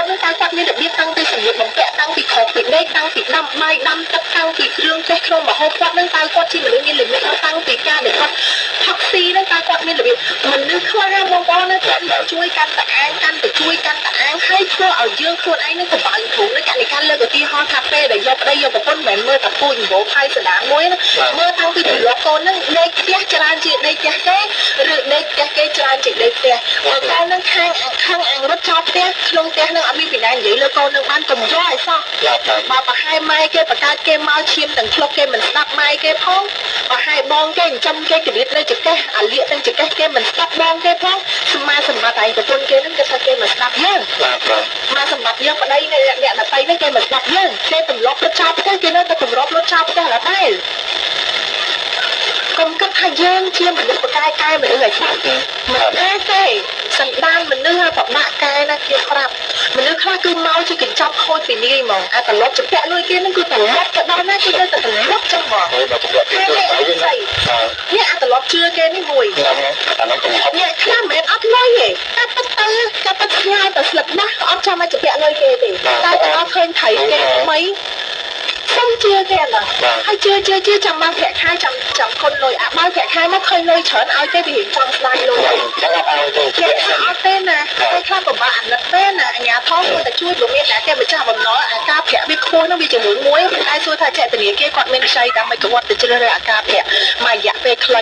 នឹងតើគាត់មានរបៀបតាំងពីសម្លៀកបំពាក់តាំងពីខុសពីដេកតាំងពីដាំបាយដាំទឹកតាំងពីគ្រឿងទេសក្នុងម្ហូបគាត់នឹងតើគាត់ជាមនុស្សមានលិមិតតាំងពីការដែលគាត់ផឹកស៊ីនឹងតើគាត់មានរបៀបមនុស្សខ្លះបងប្អូននឹងគាត់ជួយកាន់តែអាងកាន់តែជួយកាន់តែអាងហើយធ្វើឲ្យយើងខ្លួនឯងនឹងកុំឲ្យធូរនឹងកណិកាលើកឧទាហរណ៍ថាពេលដែលយកប្តីយកប្រពន្ធមិនមើលតែពូជម្បោផៃសដាមួយមើលតាំងពីទម្លាប់កូននឹងដេកផ្ទះច្រើនជាដេកផ្ទះគេឬដេកផ្ទះគេច្រើនជាដេកផ្ទះបើកូននឹងខាងអាងរត់ចោលផ្ទះក្នុងផ្ទះនឹងអត់មានពីណានិយាយលើកូននឹងបានកុំយកឲ្យសោះបើប្រហែលម៉ែគេបង្កើតគេមកឈាមទាំងធ្លុកគេមិនស្ដាប់ម៉ែគេផងប្រហែលបងគេចិញ្ចឹមគេគិតនៅចកេះអាលៀកទាំងចកេះគេមិនស្ដាប់បងគេផងសម្មាសម្បត្តិឯងប្រពន្ធគេនឹងគេថាគេមិនស្ដាប់យើងមកសម្បត្តិយើងប្តីអ្នកដតីនេះគេមិនស្ដាប់យើងគេទម្លាប់រត់ចោលផ្ទះគេនៅតែទម្លាប់រត់ចោលផ្ទះដល់ដែរកុំគិតថាយើងជាមនុស្សបកាយកែមនុស្សឲ្យខ្លាំងមិនទេសន្តានមនុស្សប្រដាក់កែណាគេប្រាប់មនុស្សខ្លះគឺមកជាកញ្ចប់ខូចពីនេះហ្មងអាត្រឡប់ចាប់លុយគេនឹងគឺត្រឡប់ទៅដល់ណាគឺនៅតែត្រឡប់ចឹងហ្មងនេះអាត្រឡប់ជឿគេនេះមួយនេះខ្លះមិនអត់លុយទេកាត់ទៅផ្ញើទៅស្លឹកណាស់អត់ចាំឲ្យចាប់លុយគេទេតែដល់ឃើញថៃគេថ្មីសុំជឿគេណាហើយជឿចាំបានប្រាក់ខែចាំគុណលុយអាបើប្រាក់ខែមកឃើញលុយច្រើនឲ្យគេវារៀងចង់ស្ដាយលុយគេអត់ទេណាគេខ្លះពិបាកអាណិតទេណាអាញាធំគាត់តែជួយព្រោះមានតែគេម្ចាស់បំណុលអាការប្រាក់វាខ្ពស់នោះវាជាមួយតែសួរថាចេតនាគេគាត់មានខ្ចីដើម្បីគាត់ទៅជ្រើសរើសអាការប្រាក់មួយរយៈពេលខ្លី